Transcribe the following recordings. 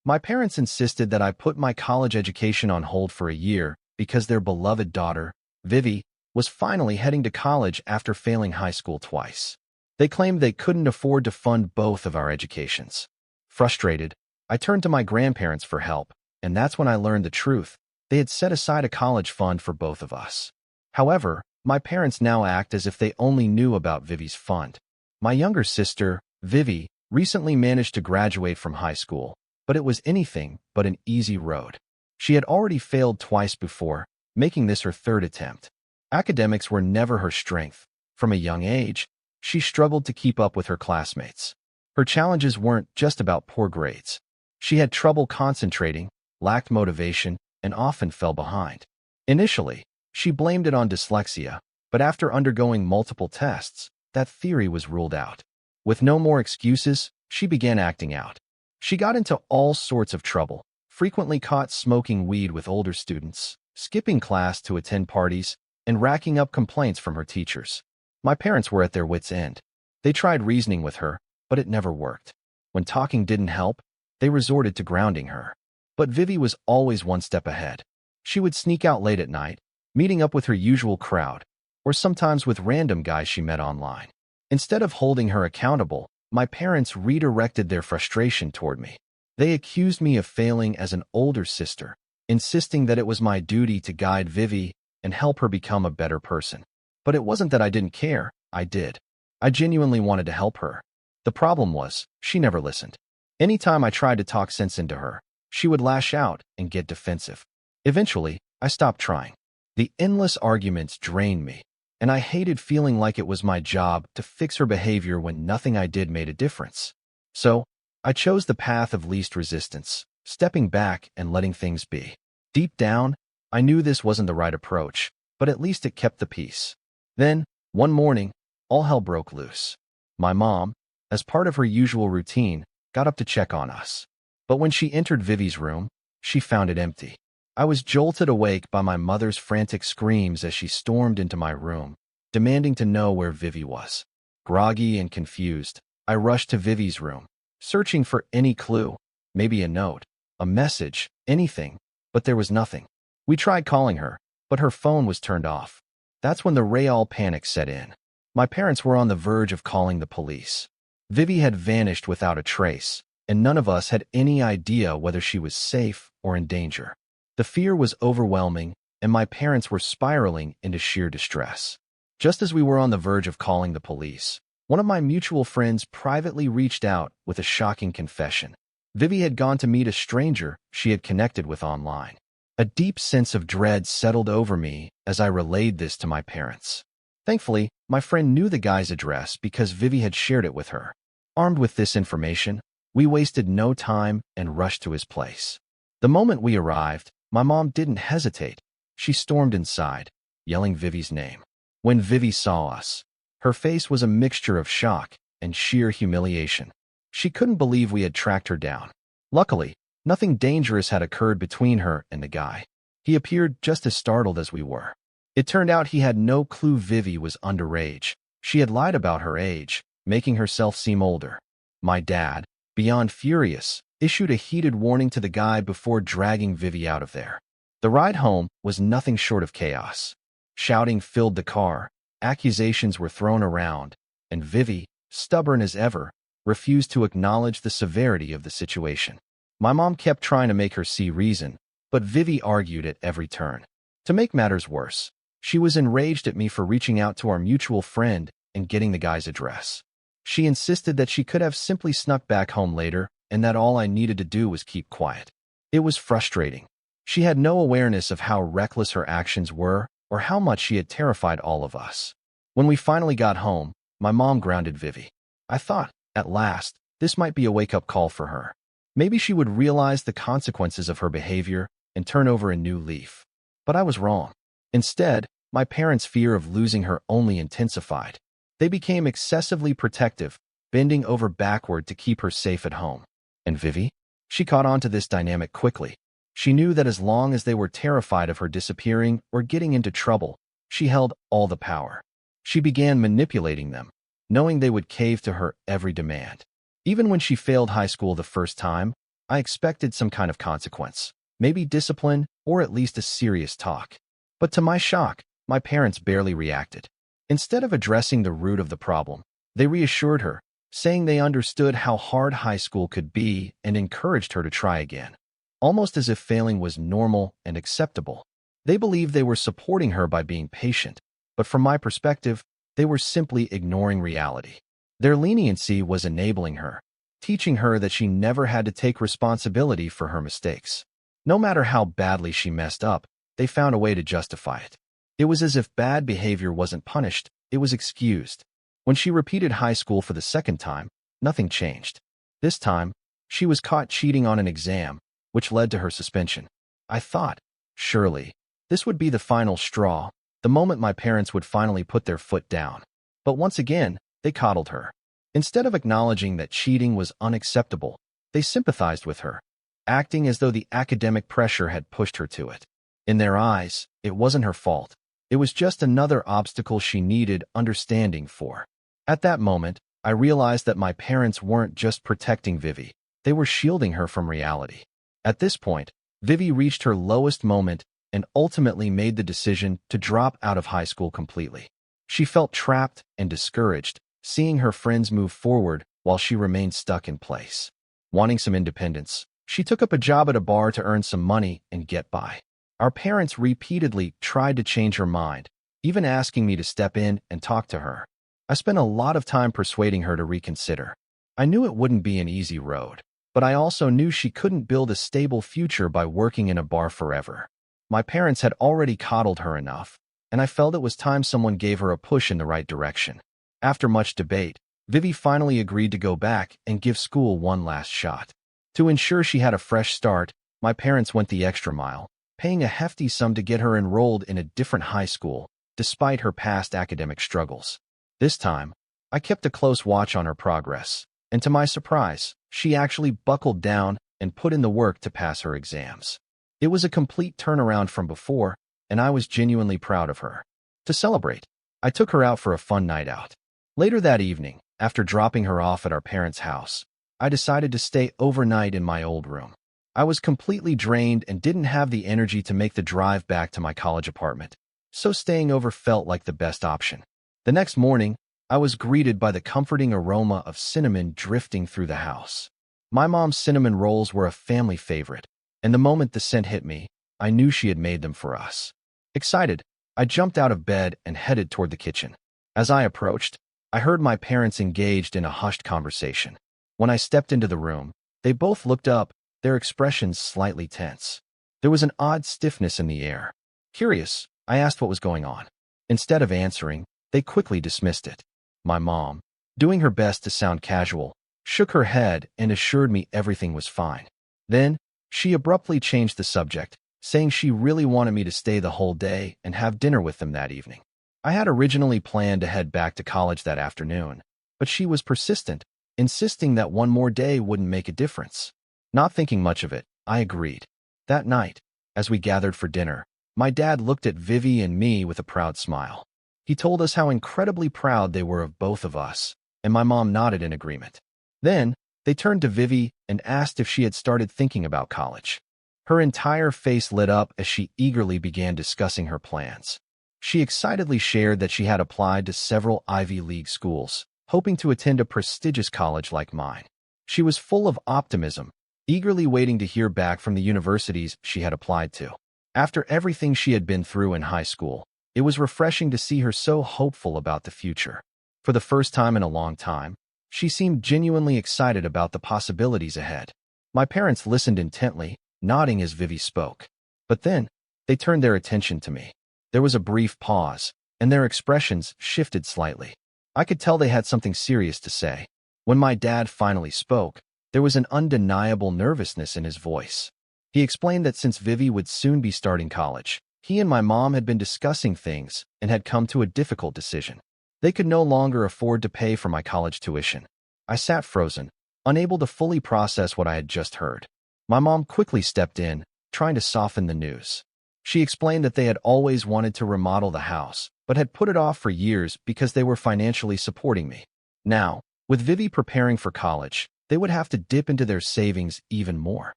My parents insisted that I put my college education on hold for a year because their beloved daughter, Vivi, was finally heading to college after failing high school twice. They claimed they couldn't afford to fund both of our educations. Frustrated, I turned to my grandparents for help, and that's when I learned the truth. They had set aside a college fund for both of us. However, my parents now act as if they only knew about Vivi's fund. My younger sister, Vivi, recently managed to graduate from high school, but it was anything but an easy road. She had already failed twice before, making this her third attempt. Academics were never her strength. From a young age, she struggled to keep up with her classmates. Her challenges weren't just about poor grades. She had trouble concentrating, lacked motivation, and often fell behind. Initially, she blamed it on dyslexia, but after undergoing multiple tests, that theory was ruled out. With no more excuses, she began acting out. She got into all sorts of trouble, frequently caught smoking weed with older students, skipping class to attend parties, and racking up complaints from her teachers. My parents were at their wits' end. They tried reasoning with her, but it never worked. When talking didn't help, they resorted to grounding her. But Vivi was always one step ahead. She would sneak out late at night, meeting up with her usual crowd, or sometimes with random guys she met online. Instead of holding her accountable, my parents redirected their frustration toward me. They accused me of failing as an older sister, insisting that it was my duty to guide Vivi and help her become a better person. But it wasn't that I didn't care, I did. I genuinely wanted to help her. The problem was, she never listened. Anytime I tried to talk sense into her, she would lash out and get defensive. Eventually, I stopped trying. The endless arguments drained me, and I hated feeling like it was my job to fix her behavior when nothing I did made a difference. So, I chose the path of least resistance, stepping back and letting things be. Deep down, I knew this wasn't the right approach, but at least it kept the peace. Then, one morning, all hell broke loose. My mom, as part of her usual routine, got up to check on us. But when she entered Vivi's room, she found it empty. I was jolted awake by my mother's frantic screams as she stormed into my room, demanding to know where Vivi was. Groggy and confused, I rushed to Vivi's room, searching for any clue, maybe a note, a message, anything, but there was nothing. We tried calling her, but her phone was turned off. That's when the real panic set in. My parents were on the verge of calling the police. Vivi had vanished without a trace, and none of us had any idea whether she was safe or in danger. The fear was overwhelming, and my parents were spiraling into sheer distress. Just as we were on the verge of calling the police, one of my mutual friends privately reached out with a shocking confession. Vivi had gone to meet a stranger she had connected with online. A deep sense of dread settled over me as I relayed this to my parents. Thankfully, my friend knew the guy's address because Vivi had shared it with her. Armed with this information, we wasted no time and rushed to his place. The moment we arrived, my mom didn't hesitate. She stormed inside, yelling Vivi's name. When Vivi saw us, her face was a mixture of shock and sheer humiliation. She couldn't believe we had tracked her down. Luckily, nothing dangerous had occurred between her and the guy. He appeared just as startled as we were. It turned out he had no clue Vivi was underage. She had lied about her age, making herself seem older. My dad, beyond furious, issued a heated warning to the guy before dragging Vivi out of there. The ride home was nothing short of chaos. Shouting filled the car, accusations were thrown around, and Vivi, stubborn as ever, refused to acknowledge the severity of the situation. My mom kept trying to make her see reason, but Vivi argued at every turn. To make matters worse, she was enraged at me for reaching out to our mutual friend and getting the guy's address. She insisted that she could have simply snuck back home later and that all I needed to do was keep quiet. It was frustrating. She had no awareness of how reckless her actions were or how much she had terrified all of us. When we finally got home, my mom grounded Vivi. I thought, at last, this might be a wake-up call for her. Maybe she would realize the consequences of her behavior and turn over a new leaf. But I was wrong. Instead, my parents' fear of losing her only intensified. They became excessively protective, bending over backward to keep her safe at home. And Vivi? She caught on to this dynamic quickly. She knew that as long as they were terrified of her disappearing or getting into trouble, she held all the power. She began manipulating them, knowing they would cave to her every demand. Even when she failed high school the first time, I expected some kind of consequence, maybe discipline or at least a serious talk. But to my shock, my parents barely reacted. Instead of addressing the root of the problem, they reassured her, saying they understood how hard high school could be and encouraged her to try again, almost as if failing was normal and acceptable. They believed they were supporting her by being patient, but from my perspective, they were simply ignoring reality. Their leniency was enabling her, teaching her that she never had to take responsibility for her mistakes. No matter how badly she messed up, they found a way to justify it. It was as if bad behavior wasn't punished, it was excused. When she repeated high school for the second time, nothing changed. This time, she was caught cheating on an exam, which led to her suspension. I thought, surely, this would be the final straw, the moment my parents would finally put their foot down. But once again, they coddled her. Instead of acknowledging that cheating was unacceptable, they sympathized with her, acting as though the academic pressure had pushed her to it. In their eyes, it wasn't her fault. It was just another obstacle she needed understanding for. At that moment, I realized that my parents weren't just protecting Vivi, they were shielding her from reality. At this point, Vivi reached her lowest moment and ultimately made the decision to drop out of high school completely. She felt trapped and discouraged, seeing her friends move forward while she remained stuck in place. Wanting some independence, she took up a job at a bar to earn some money and get by. Our parents repeatedly tried to change her mind, even asking me to step in and talk to her. I spent a lot of time persuading her to reconsider. I knew it wouldn't be an easy road, but I also knew she couldn't build a stable future by working in a bar forever. My parents had already coddled her enough, and I felt it was time someone gave her a push in the right direction. After much debate, Vivi finally agreed to go back and give school one last shot. To ensure she had a fresh start, my parents went the extra mile, paying a hefty sum to get her enrolled in a different high school, despite her past academic struggles. This time, I kept a close watch on her progress, and to my surprise, she actually buckled down and put in the work to pass her exams. It was a complete turnaround from before, and I was genuinely proud of her. To celebrate, I took her out for a fun night out. Later that evening, after dropping her off at our parents' house, I decided to stay overnight in my old room. I was completely drained and didn't have the energy to make the drive back to my college apartment, so staying over felt like the best option. The next morning, I was greeted by the comforting aroma of cinnamon drifting through the house. My mom's cinnamon rolls were a family favorite, and the moment the scent hit me, I knew she had made them for us. Excited, I jumped out of bed and headed toward the kitchen. As I approached, I heard my parents engaged in a hushed conversation. When I stepped into the room, they both looked up, their expressions slightly tense. There was an odd stiffness in the air. Curious, I asked what was going on. Instead of answering, they quickly dismissed it. My mom, doing her best to sound casual, shook her head and assured me everything was fine. Then, she abruptly changed the subject, saying she really wanted me to stay the whole day and have dinner with them that evening. I had originally planned to head back to college that afternoon, but she was persistent, insisting that one more day wouldn't make a difference. Not thinking much of it, I agreed. That night, as we gathered for dinner, my dad looked at Vivi and me with a proud smile. He told us how incredibly proud they were of both of us, and my mom nodded in agreement. Then, they turned to Vivi and asked if she had started thinking about college. Her entire face lit up as she eagerly began discussing her plans. She excitedly shared that she had applied to several Ivy League schools, hoping to attend a prestigious college like mine. She was full of optimism, eagerly waiting to hear back from the universities she had applied to. After everything she had been through in high school, it was refreshing to see her so hopeful about the future. For the first time in a long time, she seemed genuinely excited about the possibilities ahead. My parents listened intently, nodding as Vivi spoke. But then, they turned their attention to me. There was a brief pause, and their expressions shifted slightly. I could tell they had something serious to say. When my dad finally spoke, there was an undeniable nervousness in his voice. He explained that since Vivi would soon be starting college, he and my mom had been discussing things and had come to a difficult decision. They could no longer afford to pay for my college tuition. I sat frozen, unable to fully process what I had just heard. My mom quickly stepped in, trying to soften the news. She explained that they had always wanted to remodel the house, but had put it off for years because they were financially supporting me. Now, with Vivi preparing for college, they would have to dip into their savings even more,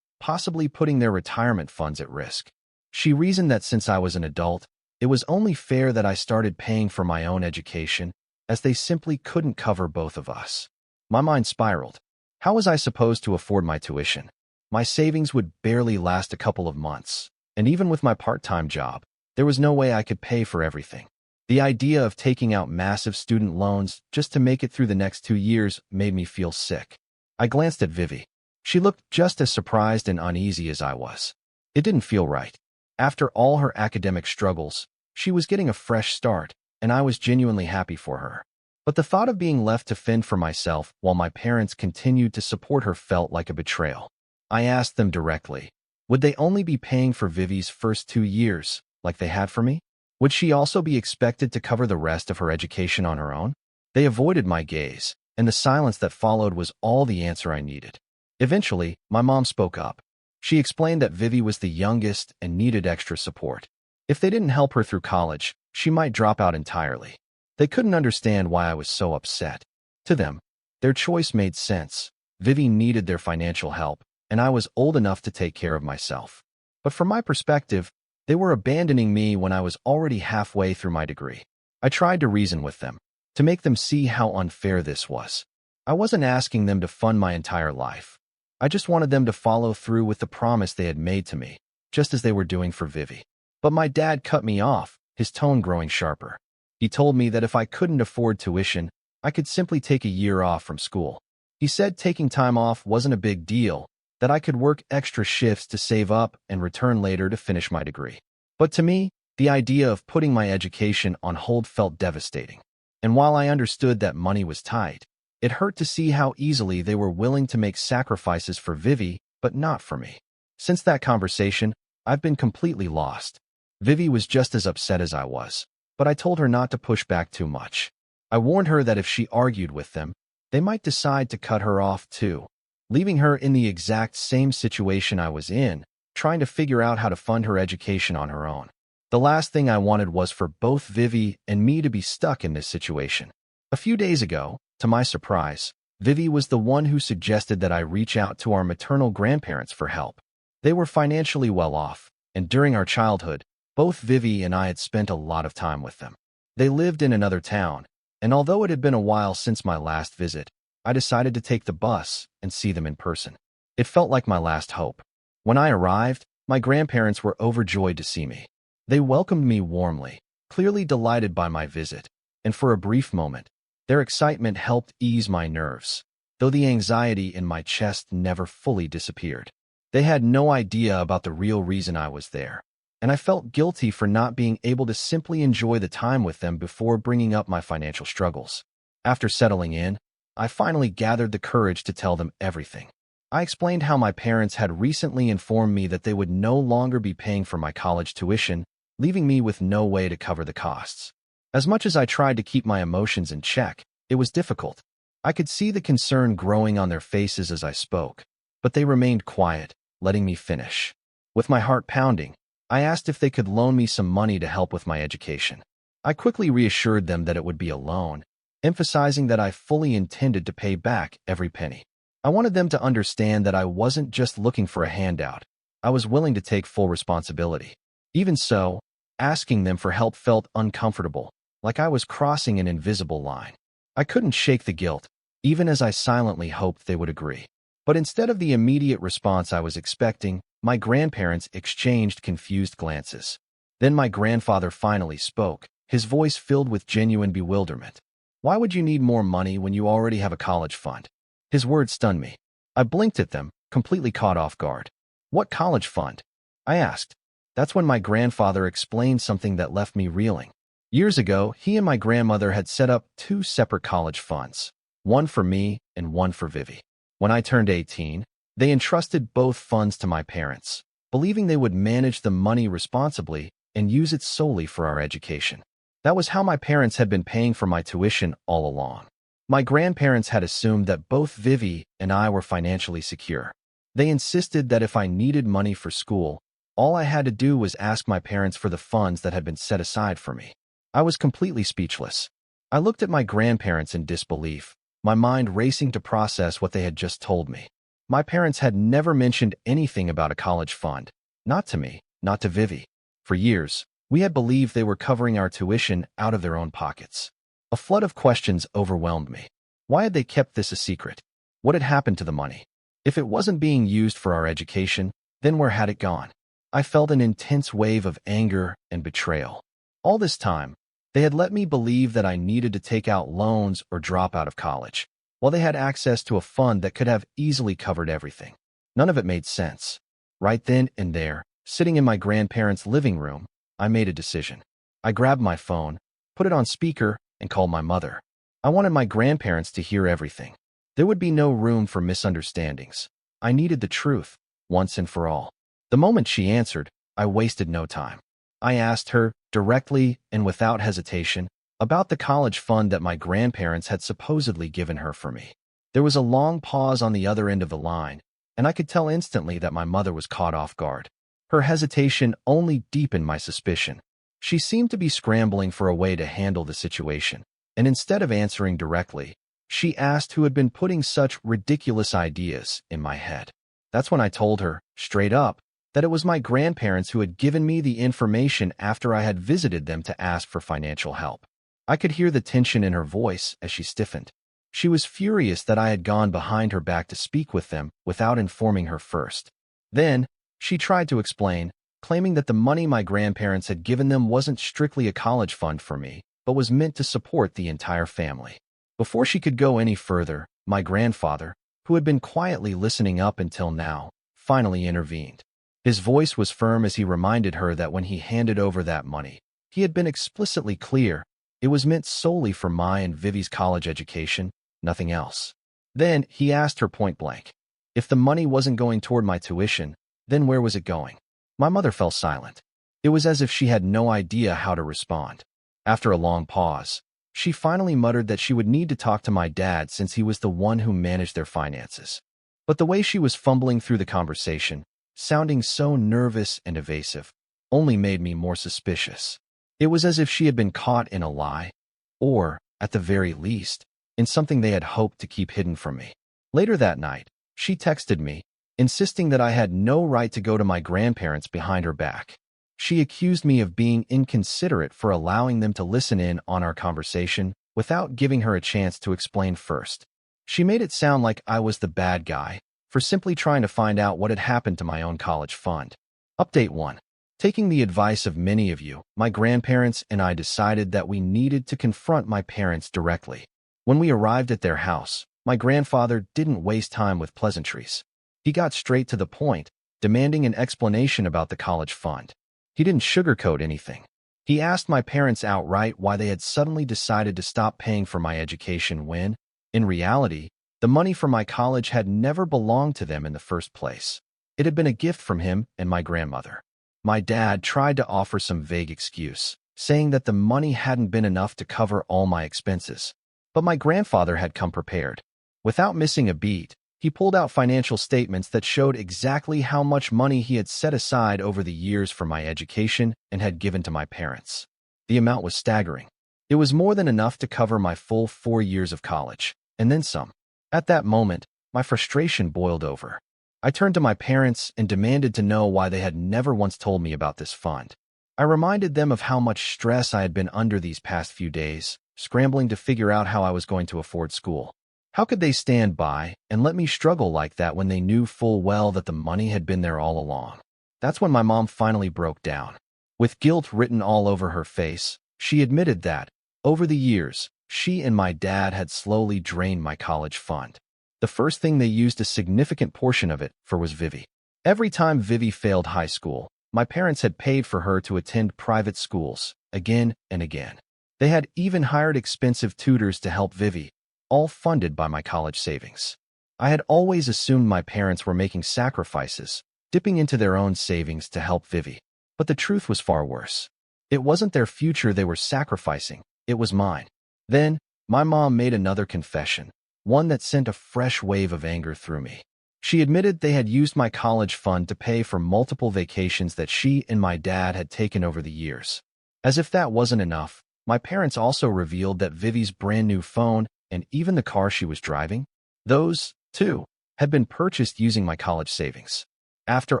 possibly putting their retirement funds at risk. She reasoned that since I was an adult, it was only fair that I started paying for my own education, as they simply couldn't cover both of us. My mind spiraled. How was I supposed to afford my tuition? My savings would barely last a couple of months, and even with my part-time job, there was no way I could pay for everything. The idea of taking out massive student loans just to make it through the next 2 years made me feel sick. I glanced at Vivi. She looked just as surprised and uneasy as I was. It didn't feel right. After all her academic struggles, she was getting a fresh start, and I was genuinely happy for her. But the thought of being left to fend for myself while my parents continued to support her felt like a betrayal. I asked them directly, would they only be paying for Vivi's first 2 years, like they had for me? Would she also be expected to cover the rest of her education on her own? They avoided my gaze, and the silence that followed was all the answer I needed. Eventually, my mom spoke up. She explained that Vivi was the youngest and needed extra support. If they didn't help her through college, she might drop out entirely. They couldn't understand why I was so upset. To them, their choice made sense. Vivi needed their financial help, and I was old enough to take care of myself. But from my perspective, they were abandoning me when I was already halfway through my degree. I tried to reason with them, to make them see how unfair this was. I wasn't asking them to fund my entire life. I just wanted them to follow through with the promise they had made to me, just as they were doing for Vivi. But my dad cut me off, his tone growing sharper. He told me that if I couldn't afford tuition, I could simply take a year off from school. He said taking time off wasn't a big deal, that I could work extra shifts to save up and return later to finish my degree. But to me, the idea of putting my education on hold felt devastating. And while I understood that money was tight, it hurt to see how easily they were willing to make sacrifices for Vivi, but not for me. Since that conversation, I've been completely lost. Vivi was just as upset as I was, but I told her not to push back too much. I warned her that if she argued with them, they might decide to cut her off too, leaving her in the exact same situation I was in, trying to figure out how to fund her education on her own. The last thing I wanted was for both Vivi and me to be stuck in this situation. A few days ago, to my surprise, Vivi was the one who suggested that I reach out to our maternal grandparents for help. They were financially well off, and during our childhood, both Vivi and I had spent a lot of time with them. They lived in another town, and although it had been a while since my last visit, I decided to take the bus and see them in person. It felt like my last hope. When I arrived, my grandparents were overjoyed to see me. They welcomed me warmly, clearly delighted by my visit, and for a brief moment, their excitement helped ease my nerves, though the anxiety in my chest never fully disappeared. They had no idea about the real reason I was there, and I felt guilty for not being able to simply enjoy the time with them before bringing up my financial struggles. After settling in, I finally gathered the courage to tell them everything. I explained how my parents had recently informed me that they would no longer be paying for my college tuition, leaving me with no way to cover the costs. As much as I tried to keep my emotions in check, it was difficult. I could see the concern growing on their faces as I spoke, but they remained quiet, letting me finish. With my heart pounding, I asked if they could loan me some money to help with my education. I quickly reassured them that it would be a loan, emphasizing that I fully intended to pay back every penny. I wanted them to understand that I wasn't just looking for a handout. I was willing to take full responsibility. Even so, asking them for help felt uncomfortable, like I was crossing an invisible line. I couldn't shake the guilt, even as I silently hoped they would agree. But instead of the immediate response I was expecting, my grandparents exchanged confused glances. Then my grandfather finally spoke, his voice filled with genuine bewilderment. "Why would you need more money when you already have a college fund?" His words stunned me. I blinked at them, completely caught off guard. "What college fund?" I asked. That's when my grandfather explained something that left me reeling. Years ago, he and my grandmother had set up 2 separate college funds, one for me and one for Vivi. When I turned 18, they entrusted both funds to my parents, believing they would manage the money responsibly and use it solely for our education. That was how my parents had been paying for my tuition all along. My grandparents had assumed that both Vivi and I were financially secure. They insisted that if I needed money for school, all I had to do was ask my parents for the funds that had been set aside for me. I was completely speechless. I looked at my grandparents in disbelief, my mind racing to process what they had just told me. My parents had never mentioned anything about a college fund. Not to me, not to Vivi. For years, we had believed they were covering our tuition out of their own pockets. A flood of questions overwhelmed me. Why had they kept this a secret? What had happened to the money? If it wasn't being used for our education, then where had it gone? I felt an intense wave of anger and betrayal. All this time, they had let me believe that I needed to take out loans or drop out of college, while they had access to a fund that could have easily covered everything. None of it made sense. Right then and there, sitting in my grandparents' living room, I made a decision. I grabbed my phone, put it on speaker, and called my mother. I wanted my grandparents to hear everything. There would be no room for misunderstandings. I needed the truth, once and for all. The moment she answered, I wasted no time. I asked her, directly and without hesitation, about the college fund that my grandparents had supposedly given her for me. There was a long pause on the other end of the line, and I could tell instantly that my mother was caught off guard. Her hesitation only deepened my suspicion. She seemed to be scrambling for a way to handle the situation, and instead of answering directly, she asked who had been putting such ridiculous ideas in my head. That's when I told her, straight up, that it was my grandparents who had given me the information after I had visited them to ask for financial help. I could hear the tension in her voice as she stiffened. She was furious that I had gone behind her back to speak with them without informing her first. Then, she tried to explain, claiming that the money my grandparents had given them wasn't strictly a college fund for me, but was meant to support the entire family. Before she could go any further, my grandfather, who had been quietly listening up until now, finally intervened. His voice was firm as he reminded her that when he handed over that money, he had been explicitly clear it was meant solely for my and Vivi's college education, nothing else. Then he asked her point blank, if the money wasn't going toward my tuition, then where was it going? My mother fell silent. It was as if she had no idea how to respond. After a long pause, she finally muttered that she would need to talk to my dad since he was the one who managed their finances. But the way she was fumbling through the conversation, sounding so nervous and evasive, only made me more suspicious. It was as if she had been caught in a lie, or, at the very least, in something they had hoped to keep hidden from me. Later that night, she texted me, insisting that I had no right to go to my grandparents behind her back. She accused me of being inconsiderate for allowing them to listen in on our conversation without giving her a chance to explain first. She made it sound like I was the bad guy for simply trying to find out what had happened to my own college fund. Update 1. Taking the advice of many of you, my grandparents and I decided that we needed to confront my parents directly. When we arrived at their house, my grandfather didn't waste time with pleasantries. He got straight to the point, demanding an explanation about the college fund. He didn't sugarcoat anything. He asked my parents outright why they had suddenly decided to stop paying for my education when, in reality, the money for my college had never belonged to them in the first place. It had been a gift from him and my grandmother. My dad tried to offer some vague excuse, saying that the money hadn't been enough to cover all my expenses. But my grandfather had come prepared. Without missing a beat, he pulled out financial statements that showed exactly how much money he had set aside over the years for my education and had given to my parents. The amount was staggering. It was more than enough to cover my full 4 years of college, and then some. At that moment, my frustration boiled over. I turned to my parents and demanded to know why they had never once told me about this fund. I reminded them of how much stress I had been under these past few days, scrambling to figure out how I was going to afford school. How could they stand by and let me struggle like that when they knew full well that the money had been there all along? That's when my mom finally broke down. With guilt written all over her face, she admitted that, over the years, she and my dad had slowly drained my college fund. The first thing they used a significant portion of it for was Vivi. Every time Vivi failed high school, my parents had paid for her to attend private schools, again and again. They had even hired expensive tutors to help Vivi, all funded by my college savings. I had always assumed my parents were making sacrifices, dipping into their own savings to help Vivi. But the truth was far worse. It wasn't their future they were sacrificing, it was mine. Then, my mom made another confession, one that sent a fresh wave of anger through me. She admitted they had used my college fund to pay for multiple vacations that she and my dad had taken over the years. As if that wasn't enough, my parents also revealed that Vivi's brand new phone and even the car she was driving. Those, too, had been purchased using my college savings. After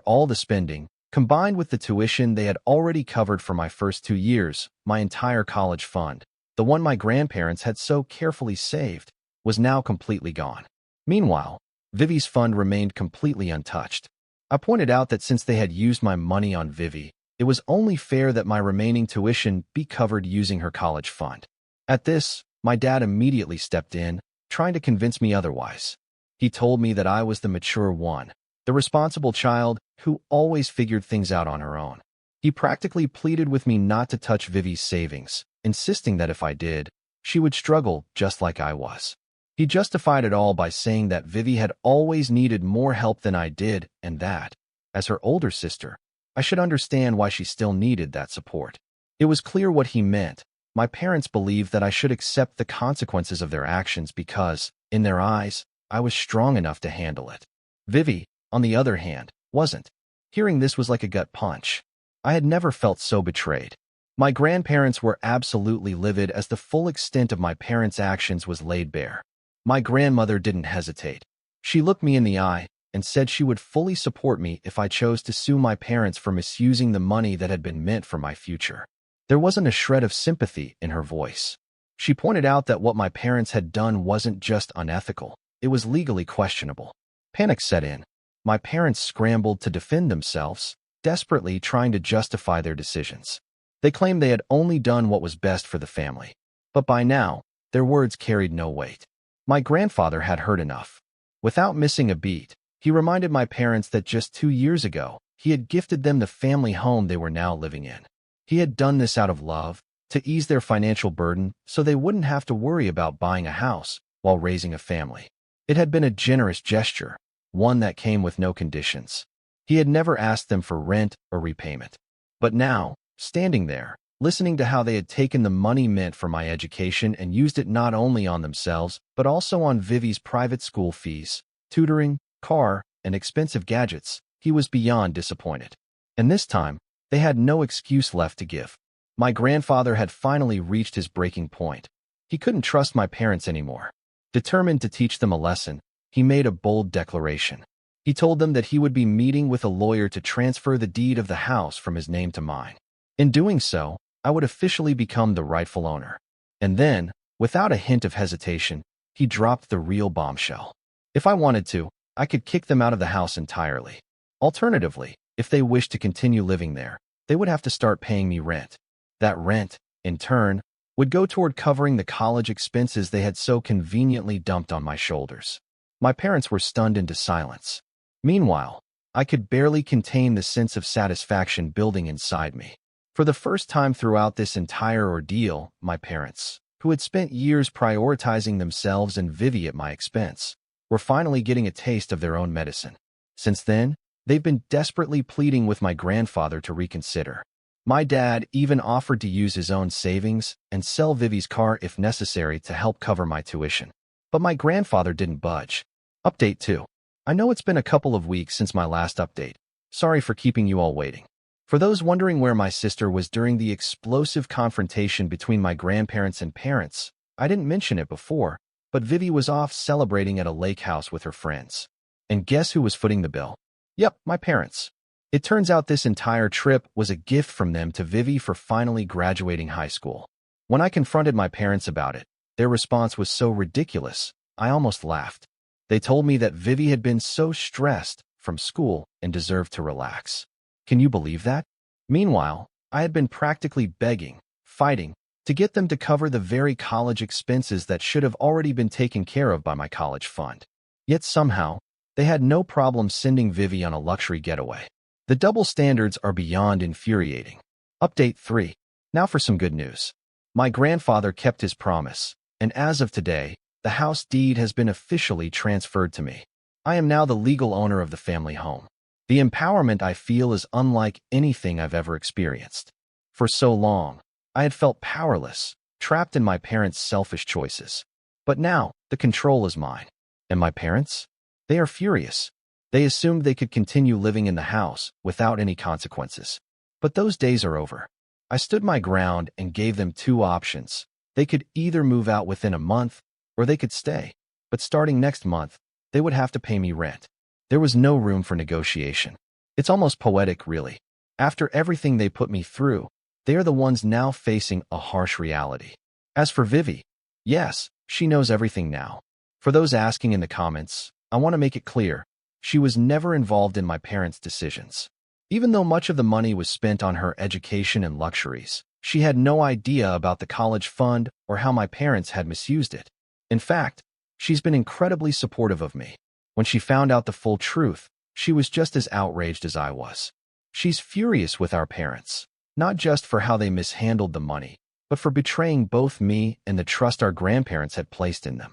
all the spending, combined with the tuition they had already covered for my first 2 years, my entire college fund, the one my grandparents had so carefully saved, was now completely gone. Meanwhile, Vivi's fund remained completely untouched. I pointed out that since they had used my money on Vivi, it was only fair that my remaining tuition be covered using her college fund. At this, my dad immediately stepped in, trying to convince me otherwise. He told me that I was the mature one, the responsible child who always figured things out on her own. He practically pleaded with me not to touch Vivi's savings, insisting that if I did, she would struggle just like I was. He justified it all by saying that Vivi had always needed more help than I did, and that, as her older sister, I should understand why she still needed that support. It was clear what he meant. My parents believed that I should accept the consequences of their actions because, in their eyes, I was strong enough to handle it. Vivi, on the other hand, wasn't. Hearing this was like a gut punch. I had never felt so betrayed. My grandparents were absolutely livid as the full extent of my parents' actions was laid bare. My grandmother didn't hesitate. She looked me in the eye and said she would fully support me if I chose to sue my parents for misusing the money that had been meant for my future. There wasn't a shred of sympathy in her voice. She pointed out that what my parents had done wasn't just unethical, it was legally questionable. Panic set in. My parents scrambled to defend themselves, desperately trying to justify their decisions. They claimed they had only done what was best for the family. But by now, their words carried no weight. My grandfather had heard enough. Without missing a beat, he reminded my parents that just 2 years ago, he had gifted them the family home they were now living in. He had done this out of love, to ease their financial burden so they wouldn't have to worry about buying a house while raising a family. It had been a generous gesture, one that came with no conditions. He had never asked them for rent or repayment. But now, standing there, listening to how they had taken the money meant for my education and used it not only on themselves, but also on Vivi's private school fees, tutoring, car, and expensive gadgets, he was beyond disappointed. And this time, they had no excuse left to give. My grandfather had finally reached his breaking point. He couldn't trust my parents anymore. Determined to teach them a lesson, he made a bold declaration. He told them that he would be meeting with a lawyer to transfer the deed of the house from his name to mine. In doing so, I would officially become the rightful owner. And then, without a hint of hesitation, he dropped the real bombshell. If I wanted to, I could kick them out of the house entirely. Alternatively, if they wished to continue living there, they would have to start paying me rent. That rent, in turn, would go toward covering the college expenses they had so conveniently dumped on my shoulders. My parents were stunned into silence. Meanwhile, I could barely contain the sense of satisfaction building inside me. For the first time throughout this entire ordeal, my parents, who had spent years prioritizing themselves and Vivi at my expense, were finally getting a taste of their own medicine. Since then, they've been desperately pleading with my grandfather to reconsider. My dad even offered to use his own savings and sell Vivi's car if necessary to help cover my tuition. But my grandfather didn't budge. Update 2. I know it's been a couple of weeks since my last update. Sorry for keeping you all waiting. For those wondering where my sister was during the explosive confrontation between my grandparents and parents, I didn't mention it before, but Vivi was off celebrating at a lake house with her friends. And guess who was footing the bill? Yep, my parents. It turns out this entire trip was a gift from them to Vivi for finally graduating high school. When I confronted my parents about it, their response was so ridiculous, I almost laughed. They told me that Vivi had been so stressed from school and deserved to relax. Can you believe that? Meanwhile, I had been practically begging, fighting, to get them to cover the very college expenses that should have already been taken care of by my college fund. Yet somehow, they had no problem sending Vivi on a luxury getaway. The double standards are beyond infuriating. Update 3. Now for some good news. My grandfather kept his promise, and as of today, the house deed has been officially transferred to me. I am now the legal owner of the family home. The empowerment I feel is unlike anything I've ever experienced. For so long, I had felt powerless, trapped in my parents' selfish choices. But now, the control is mine. And my parents? They are furious. They assumed they could continue living in the house without any consequences. But those days are over. I stood my ground and gave them 2 options. They could either move out within a month or they could stay. But starting next month, they would have to pay me rent. There was no room for negotiation. It's almost poetic, really. After everything they put me through, they are the ones now facing a harsh reality. As for Vivi, yes, she knows everything now. For those asking in the comments, I want to make it clear, she was never involved in my parents' decisions. Even though much of the money was spent on her education and luxuries, she had no idea about the college fund or how my parents had misused it. In fact, she's been incredibly supportive of me. When she found out the full truth, she was just as outraged as I was. She's furious with our parents, not just for how they mishandled the money, but for betraying both me and the trust our grandparents had placed in them.